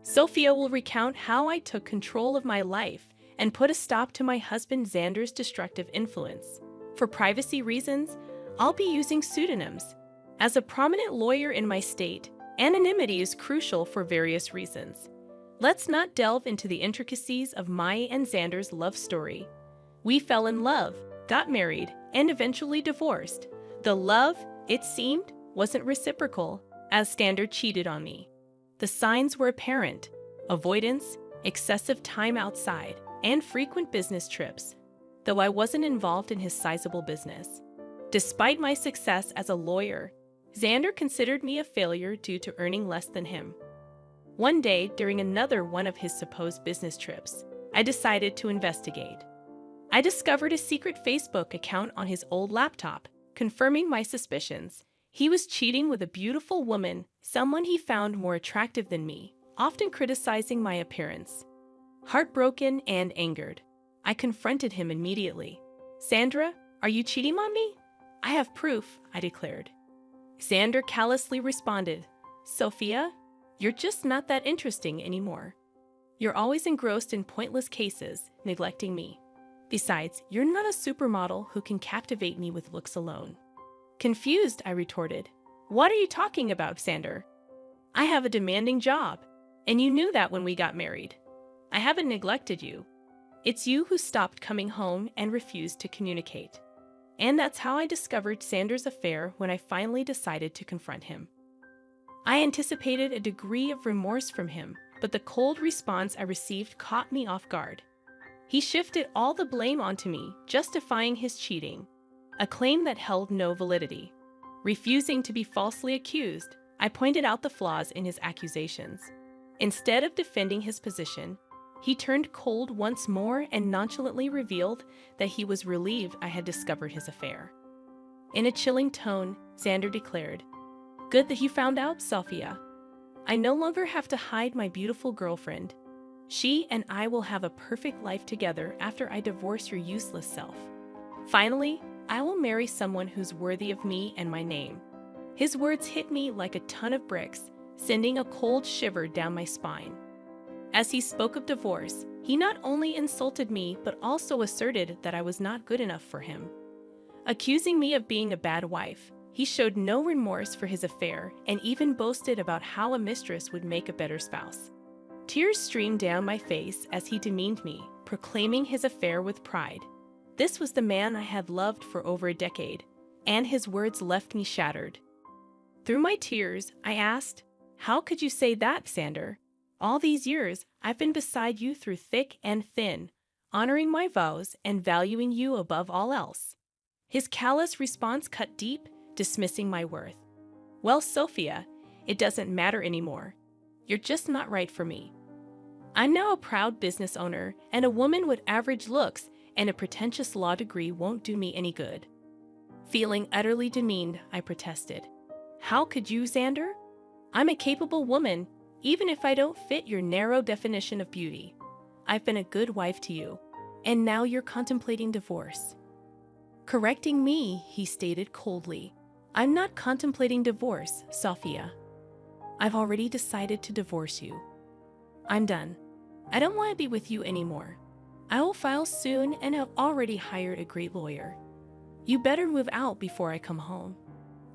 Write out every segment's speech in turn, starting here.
Sophia will recount how I took control of my life and put a stop to my husband Xander's destructive influence. For privacy reasons, I'll be using pseudonyms. As a prominent lawyer in my state, anonymity is crucial for various reasons. Let's not delve into the intricacies of my and Xander's love story. We fell in love, got married, and eventually divorced. The love, it seemed, wasn't reciprocal, as Xander cheated on me. The signs were apparent: avoidance, excessive time outside, and frequent business trips, though I wasn't involved in his sizable business. Despite my success as a lawyer, Xander considered me a failure due to earning less than him. One day, during another one of his supposed business trips, I decided to investigate. I discovered a secret Facebook account on his old laptop, confirming my suspicions. He was cheating with a beautiful woman, someone he found more attractive than me, often criticizing my appearance. Heartbroken and angered, I confronted him immediately. "Sandra, are you cheating on me?" "I have proof," I declared. Xander callously responded, "Sophia, you're just not that interesting anymore. You're always engrossed in pointless cases, neglecting me. Besides, you're not a supermodel who can captivate me with looks alone." Confused, I retorted, "What are you talking about, Xander? I have a demanding job, and you knew that when we got married. I haven't neglected you. It's you who stopped coming home and refused to communicate." And that's how I discovered Xanders Affair when I finally decided to confront him. I anticipated a degree of remorse from him, but the cold response I received caught me off guard. He shifted all the blame onto me, justifying his cheating, a claim that held no validity. Refusing to be falsely accused, I pointed out the flaws in his accusations. Instead of defending his position, he turned cold once more and nonchalantly revealed that he was relieved I had discovered his affair. In a chilling tone, Xander declared, "Good that you found out, Sophia. I no longer have to hide my beautiful girlfriend. She and I will have a perfect life together after I divorce your useless self. Finally, I will marry someone who's worthy of me and my name." His words hit me like a ton of bricks, sending a cold shiver down my spine. As he spoke of divorce, he not only insulted me but also asserted that I was not good enough for him. Accusing me of being a bad wife, he showed no remorse for his affair and even boasted about how a mistress would make a better spouse. Tears streamed down my face as he demeaned me, proclaiming his affair with pride. This was the man I had loved for over a decade, and his words left me shattered. Through my tears, I asked, "How could you say that, Xander? All these years, I've been beside you through thick and thin, honoring my vows and valuing you above all else." His callous response cut deep, dismissing my worth. "Well, Sophia, it doesn't matter anymore. You're just not right for me. I'm now a proud business owner, and a woman with average looks and a pretentious law degree won't do me any good." Feeling utterly demeaned, I protested. "How could you, Xander? I'm a capable woman, even if I don't fit your narrow definition of beauty. I've been a good wife to you, and now you're contemplating divorce." Correcting me, he stated coldly, "I'm not contemplating divorce, Sophia. I've already decided to divorce you. I'm done. I don't want to be with you anymore. I will file soon and have already hired a great lawyer. You better move out before I come home.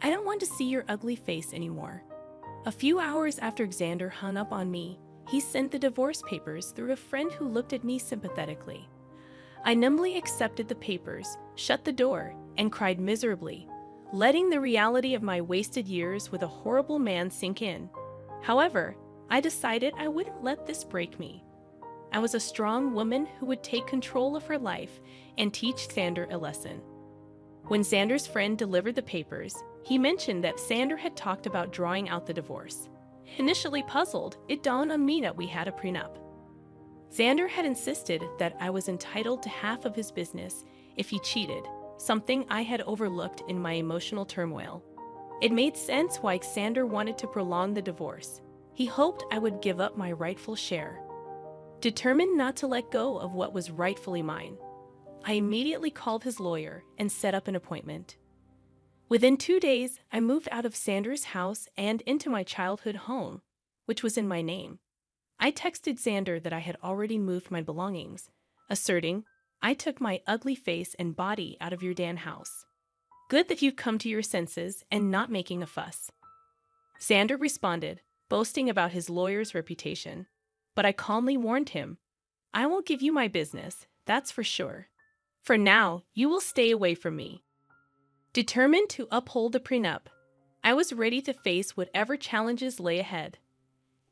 I don't want to see your ugly face anymore." A few hours after Xander hung up on me, he sent the divorce papers through a friend who looked at me sympathetically. I numbly accepted the papers, shut the door, and cried miserably, letting the reality of my wasted years with a horrible man sink in. However, I decided I wouldn't let this break me. I was a strong woman who would take control of her life and teach Xander a lesson. When Xander's friend delivered the papers, he mentioned that Xander had talked about drawing out the divorce. Initially puzzled, it dawned on me that we had a prenup. Xander had insisted that I was entitled to half of his business if he cheated, something I had overlooked in my emotional turmoil. It made sense why Xander wanted to prolong the divorce. He hoped I would give up my rightful share. Determined not to let go of what was rightfully mine, I immediately called his lawyer and set up an appointment. Within 2 days, I moved out of Xander's house and into my childhood home, which was in my name. I texted Xander that I had already moved my belongings, asserting, I took my ugly face and body out of your Dan house. Good that you've come to your senses and not making a fuss. Xander responded, boasting about his lawyer's reputation. But I calmly warned him, I won't give you my business, that's for sure. For now, you will stay away from me. Determined to uphold the prenup, I was ready to face whatever challenges lay ahead.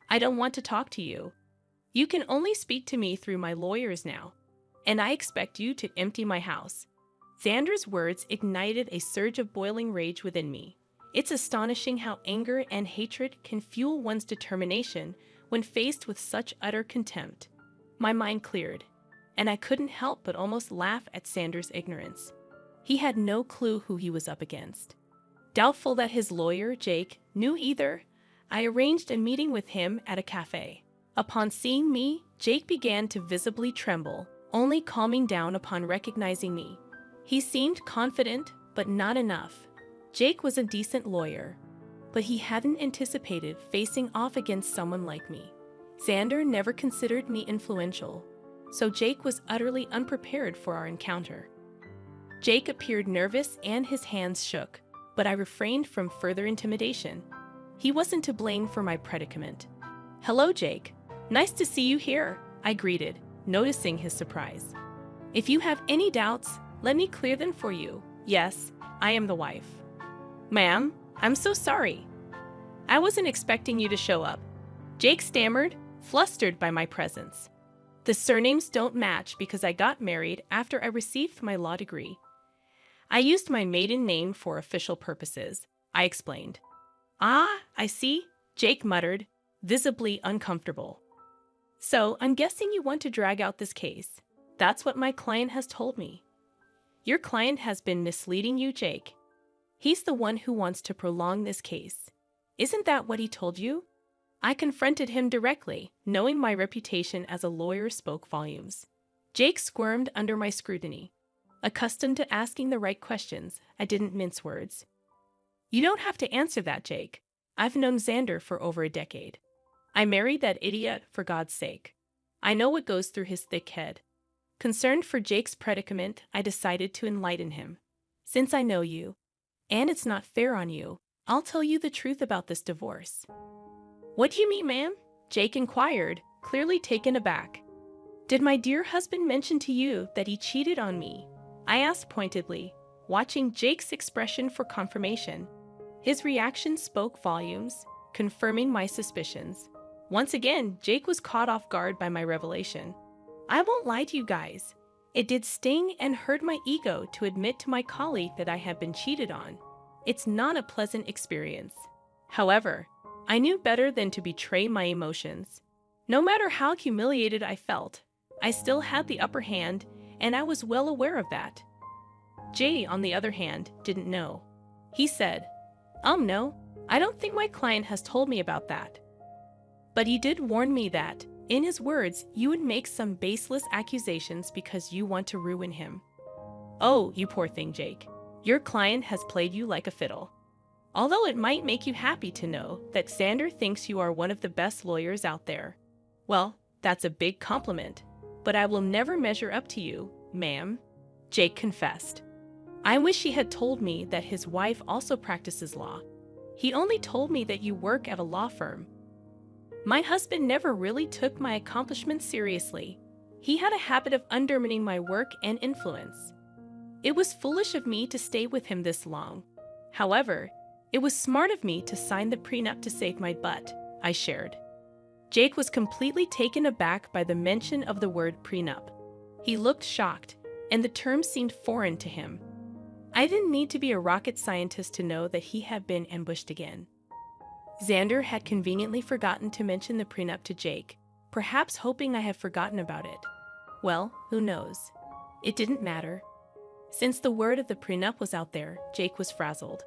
I don't want to talk to you. You can only speak to me through my lawyers now, and I expect you to empty my house. Xander's words ignited a surge of boiling rage within me. It's astonishing how anger and hatred can fuel one's determination when faced with such utter contempt. My mind cleared, and I couldn't help but almost laugh at Xander's ignorance. He had no clue who he was up against. Doubtful that his lawyer, Jake, knew either, I arranged a meeting with him at a cafe. Upon seeing me, Jake began to visibly tremble, only calming down upon recognizing me. He seemed confident, but not enough. Jake was a decent lawyer, but he hadn't anticipated facing off against someone like me. Xander never considered me influential, so Jake was utterly unprepared for our encounter. Jake appeared nervous and his hands shook, but I refrained from further intimidation. He wasn't to blame for my predicament. Hello, Jake. Nice to see you here, I greeted, noticing his surprise. If you have any doubts, let me clear them for you. Yes, I am the wife. Ma'am, I'm so sorry. I wasn't expecting you to show up. Jake stammered, flustered by my presence. The surnames don't match because I got married after I received my law degree. I used my maiden name for official purposes, I explained. Ah, I see, Jake muttered, visibly uncomfortable. So, I'm guessing you want to drag out this case. That's what my client has told me. Your client has been misleading you, Jake. He's the one who wants to prolong this case. Isn't that what he told you? I confronted him directly, knowing my reputation as a lawyer spoke volumes. Jake squirmed under my scrutiny. Accustomed to asking the right questions, I didn't mince words. You don't have to answer that, Jake. I've known Xander for over a decade. I married that idiot for God's sake. I know what goes through his thick head. Concerned for Jake's predicament, I decided to enlighten him. Since I know you, and it's not fair on you, I'll tell you the truth about this divorce. What do you mean, ma'am? Jake inquired, clearly taken aback. Did my dear husband mention to you that he cheated on me? I asked pointedly, watching Jake's expression for confirmation. His reaction spoke volumes, confirming my suspicions. Once again, Jake was caught off guard by my revelation. I won't lie to you guys. It did sting and hurt my ego to admit to my colleague that I had been cheated on. It's not a pleasant experience. However, I knew better than to betray my emotions. No matter how humiliated I felt, I still had the upper hand, and I was well aware of that. Jay, on the other hand, didn't know. He said, No, I don't think my client has told me about that. But he did warn me that, in his words, you would make some baseless accusations because you want to ruin him. Oh, you poor thing, Jake. Your client has played you like a fiddle. Although it might make you happy to know that Xander thinks you are one of the best lawyers out there. Well, that's a big compliment, but I will never measure up to you, ma'am, Jake confessed. I wish he had told me that his wife also practices law. He only told me that you work at a law firm. My husband never really took my accomplishments seriously. He had a habit of undermining my work and influence. It was foolish of me to stay with him this long. However, it was smart of me to sign the prenup to save my butt, I shared. Jake was completely taken aback by the mention of the word prenup. He looked shocked, and the term seemed foreign to him. I didn't need to be a rocket scientist to know that he had been ambushed again. Xander had conveniently forgotten to mention the prenup to Jake, perhaps hoping I had forgotten about it. Well, who knows? It didn't matter. Since the word of the prenup was out there, Jake was frazzled.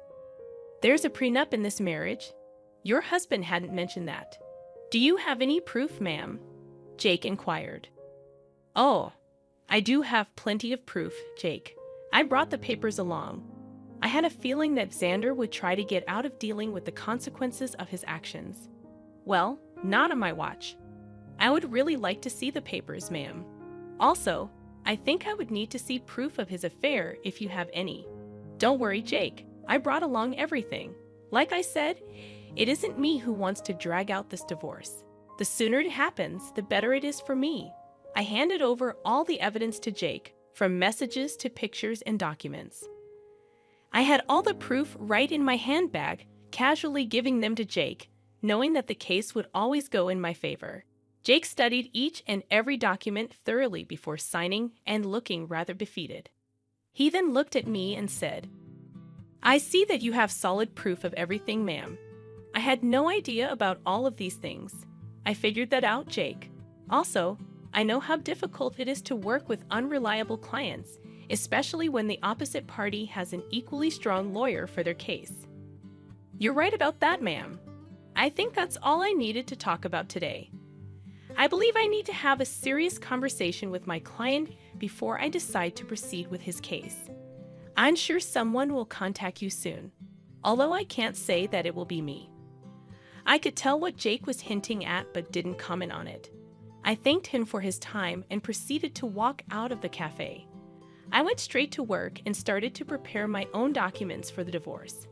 There's a prenup in this marriage? Your husband hadn't mentioned that. Do you have any proof, ma'am? Jake inquired. Oh, I do have plenty of proof, Jake. I brought the papers along. I had a feeling that Xander would try to get out of dealing with the consequences of his actions. Well, not on my watch. I would really like to see the papers, ma'am. Also, I think I would need to see proof of his affair if you have any. Don't worry, Jake. I brought along everything. Like I said, it isn't me who wants to drag out this divorce. The sooner it happens, the better it is for me. I handed over all the evidence to Jake, from messages to pictures and documents. I had all the proof right in my handbag, casually giving them to Jake, knowing that the case would always go in my favor. Jake studied each and every document thoroughly before signing and looking rather defeated. He then looked at me and said, "I see that you have solid proof of everything, ma'am. I had no idea about all of these things. I figured that out, Jake. Also, I know how difficult it is to work with unreliable clients, especially when the opposite party has an equally strong lawyer for their case." "You're right about that, ma'am. I think that's all I needed to talk about today. I believe I need to have a serious conversation with my client before I decide to proceed with his case. I'm sure someone will contact you soon, although I can't say that it will be me." I could tell what Jake was hinting at but didn't comment on it. I thanked him for his time and proceeded to walk out of the cafe. I went straight to work and started to prepare my own documents for the divorce.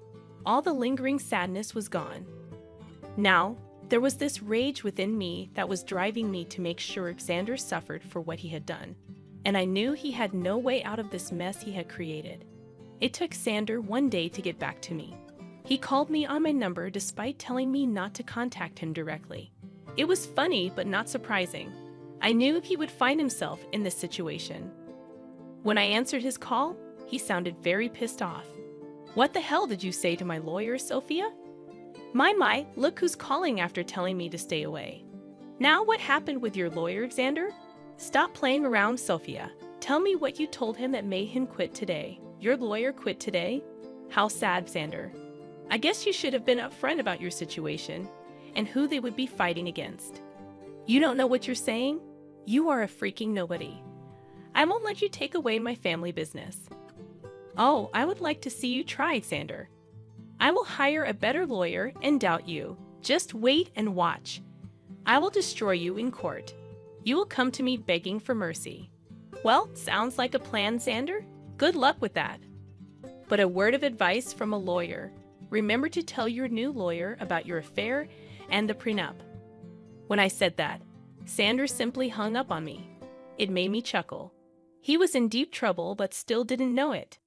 All the lingering sadness was gone. Now, there was this rage within me that was driving me to make sure Xander suffered for what he had done, and I knew he had no way out of this mess he had created. It took Xander one day to get back to me. He called me on my number despite telling me not to contact him directly. It was funny but not surprising. I knew he would find himself in this situation. When I answered his call, he sounded very pissed off. "What the hell did you say to my lawyer, Sophia?" My, look who's calling after telling me to stay away. "Now what happened with your lawyer, Xander? Stop playing around, Sophia. Tell me what you told him that made him quit today. Your lawyer quit today? How sad, Xander. I guess you should have been upfront about your situation and who they would be fighting against. You don't know what you're saying? You are a freaking nobody. I won't let you take away my family business." "Oh, I would like to see you try, Xander. I will hire a better lawyer and doubt you. Just wait and watch. I will destroy you in court. You will come to me begging for mercy." "Well, sounds like a plan, Xander. Good luck with that. But a word of advice from a lawyer. Remember to tell your new lawyer about your affair and the prenup." When I said that, Xander simply hung up on me. It made me chuckle. He was in deep trouble but still didn't know it.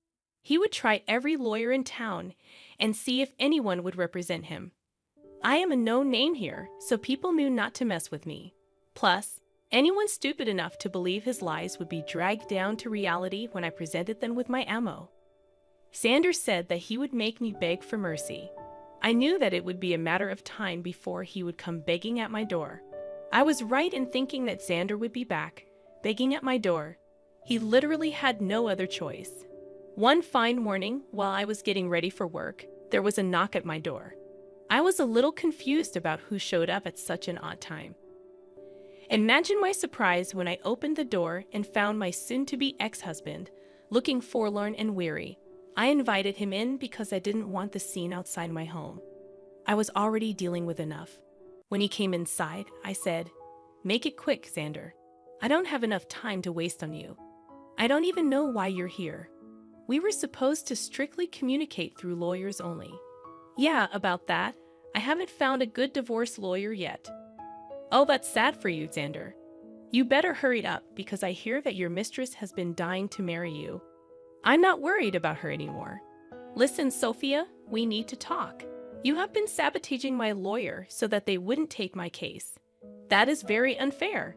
He would try every lawyer in town and see if anyone would represent him. I am a known name here, so people knew not to mess with me. Plus, anyone stupid enough to believe his lies would be dragged down to reality when I presented them with my ammo. Xander said that he would make me beg for mercy. I knew that it would be a matter of time before he would come begging at my door. I was right in thinking that Xander would be back, begging at my door. He literally had no other choice. One fine morning, while I was getting ready for work, there was a knock at my door. I was a little confused about who showed up at such an odd time. Imagine my surprise when I opened the door and found my soon-to-be ex-husband, looking forlorn and weary. I invited him in because I didn't want the scene outside my home. I was already dealing with enough. When he came inside, I said, "Make it quick, Xander. I don't have enough time to waste on you. I don't even know why you're here. We were supposed to strictly communicate through lawyers only." "Yeah, about that. I haven't found a good divorce lawyer yet." "Oh, that's sad for you, Xander. You better hurry up because I hear that your mistress has been dying to marry you." "I'm not worried about her anymore. Listen, Sophia, we need to talk. You have been sabotaging my lawyer so that they wouldn't take my case. That is very unfair."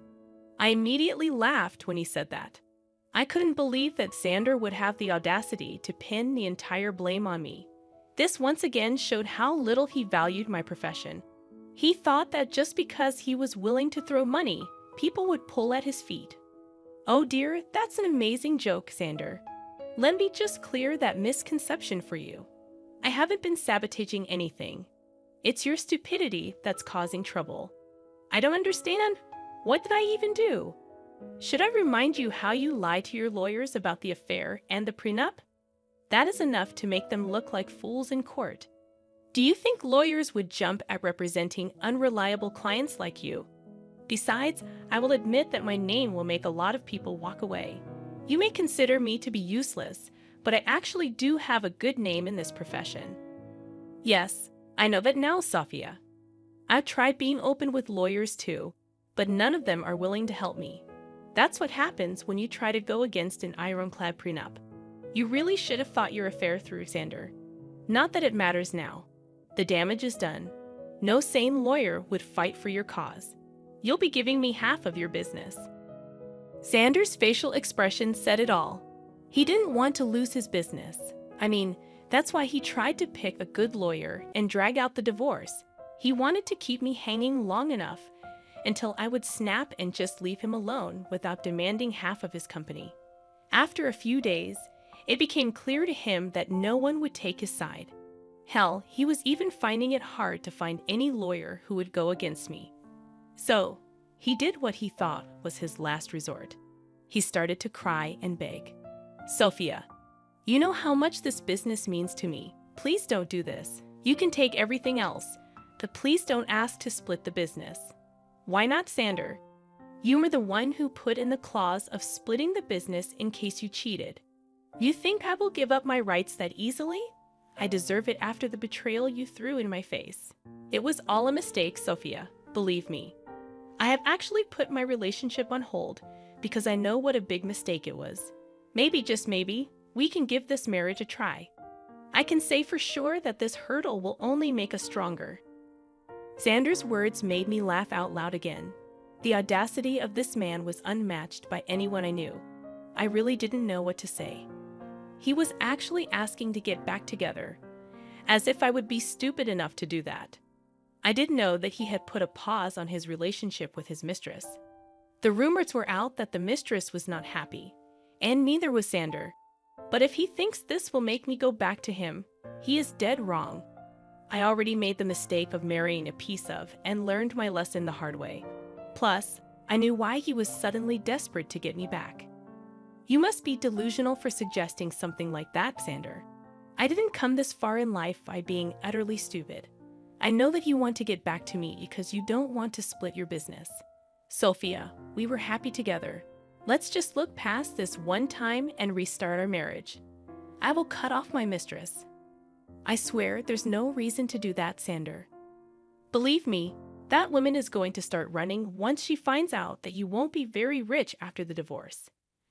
I immediately laughed when he said that. I couldn't believe that Xander would have the audacity to pin the entire blame on me. This once again showed how little he valued my profession. He thought that just because he was willing to throw money, people would pull at his feet. Oh dear, that's an amazing joke, Xander. Let me just clear that misconception for you. I haven't been sabotaging anything. It's your stupidity that's causing trouble. I don't understand. What did I even do? Should I remind you how you lied to your lawyers about the affair and the prenup? That is enough to make them look like fools in court. Do you think lawyers would jump at representing unreliable clients like you? Besides, I will admit that my name will make a lot of people walk away. You may consider me to be useless, but I actually do have a good name in this profession. Yes, I know that now, Sophia. I've tried being open with lawyers too, but none of them are willing to help me. That's what happens when you try to go against an ironclad prenup. You really should have thought your affair through, Xander. Not that it matters now. The damage is done. No sane lawyer would fight for your cause. You'll be giving me half of your business. Xander's facial expression said it all. He didn't want to lose his business. I mean, that's why he tried to pick a good lawyer and drag out the divorce. He wanted to keep me hanging long enough until I would snap and just leave him alone without demanding half of his company. After a few days, it became clear to him that no one would take his side. Hell, he was even finding it hard to find any lawyer who would go against me. So, he did what he thought was his last resort. He started to cry and beg. Sophia, you know how much this business means to me. Please don't do this. You can take everything else, but please don't ask to split the business. Why not, Xander? You were the one who put in the clause of splitting the business in case you cheated. You think I will give up my rights that easily? I deserve it after the betrayal you threw in my face. It was all a mistake, Sophia. Believe me. I have actually put my relationship on hold because I know what a big mistake it was. Maybe, just maybe, we can give this marriage a try. I can say for sure that this hurdle will only make us stronger. Xander's words made me laugh out loud again. The audacity of this man was unmatched by anyone I knew. I really didn't know what to say. He was actually asking to get back together, as if I would be stupid enough to do that. I did know that he had put a pause on his relationship with his mistress. The rumors were out that the mistress was not happy, and neither was Xander. But if he thinks this will make me go back to him, he is dead wrong. I already made the mistake of marrying a piece of and learned my lesson the hard way. Plus, I knew why he was suddenly desperate to get me back. You must be delusional for suggesting something like that, Xander. I didn't come this far in life by being utterly stupid. I know that you want to get back to me because you don't want to split your business. Sophia, we were happy together. Let's just look past this one time and restart our marriage. I will cut off my mistress. I swear there's no reason to do that, Xander. Believe me, that woman is going to start running once she finds out that you won't be very rich after the divorce.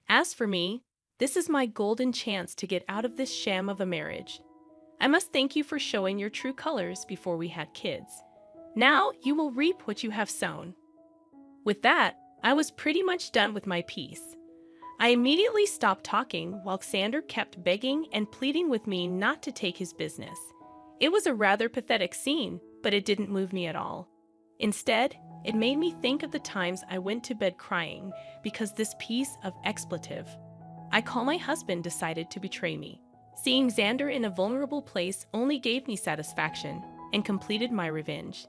As for me, this is my golden chance to get out of this sham of a marriage. I must thank you for showing your true colors before we had kids. Now you will reap what you have sown. With that, I was pretty much done with my piece. I immediately stopped talking while Xander kept begging and pleading with me not to take his business. It was a rather pathetic scene, but it didn't move me at all. Instead, it made me think of the times I went to bed crying because this piece of expletive I call my husband decided to betray me. Seeing Xander in a vulnerable place only gave me satisfaction and completed my revenge.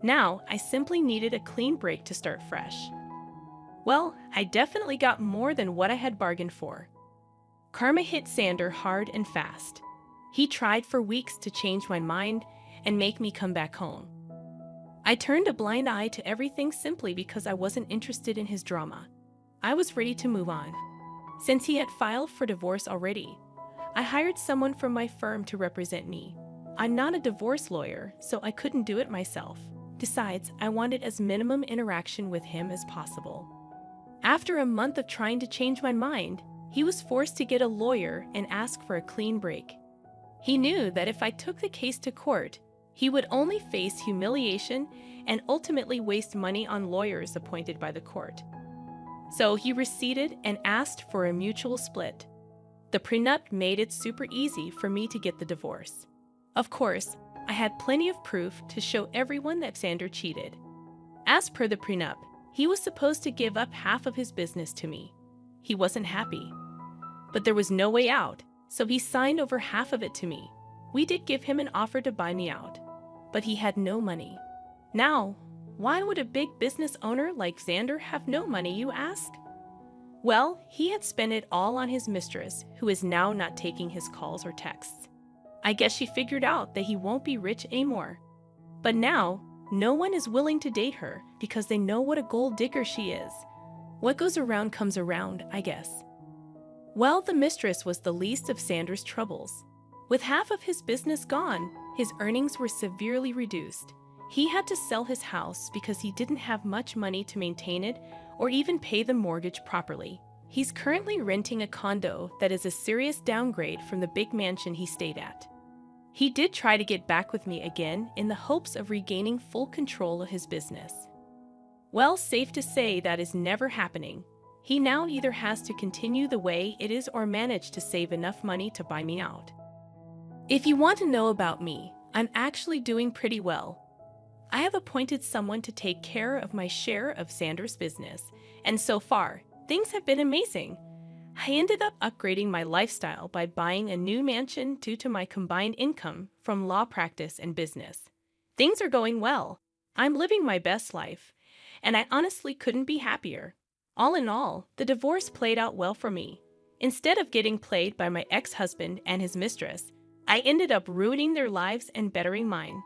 Now, I simply needed a clean break to start fresh. Well, I definitely got more than what I had bargained for. Karma hit Xander hard and fast. He tried for weeks to change my mind and make me come back home. I turned a blind eye to everything simply because I wasn't interested in his drama. I was ready to move on. Since he had filed for divorce already, I hired someone from my firm to represent me. I'm not a divorce lawyer, so I couldn't do it myself. Besides, I wanted as minimum interaction with him as possible. After a month of trying to change my mind, he was forced to get a lawyer and ask for a clean break. He knew that if I took the case to court, he would only face humiliation and ultimately waste money on lawyers appointed by the court. So he receded and asked for a mutual split. The prenup made it super easy for me to get the divorce. Of course, I had plenty of proof to show everyone that Xander cheated. As per the prenup, he was supposed to give up half of his business to me. He wasn't happy. But there was no way out, so he signed over half of it to me. We did give him an offer to buy me out, but he had no money. Now, why would a big business owner like Xander have no money, you ask? Well, he had spent it all on his mistress, who is now not taking his calls or texts. I guess she figured out that he won't be rich anymore. But now, No one is willing to date her because they know what a gold digger she is. What goes around comes around, I guess. Well, the mistress was the least of Xander's troubles. With half of his business gone, his earnings were severely reduced. He had to sell his house because he didn't have much money to maintain it or even pay the mortgage properly. He's currently renting a condo that is a serious downgrade from the big mansion he stayed at. He did try to get back with me again in the hopes of regaining full control of his business. Well, safe to say that is never happening. He now either has to continue the way it is or manage to save enough money to buy me out. If you want to know about me, I'm actually doing pretty well. I have appointed someone to take care of my share of Xander's business, and so far, things have been amazing. I ended up upgrading my lifestyle by buying a new mansion due to my combined income from law practice and business. Things are going well. I'm living my best life, and I honestly couldn't be happier. All in all, the divorce played out well for me. Instead of getting played by my ex-husband and his mistress, I ended up ruining their lives and bettering mine.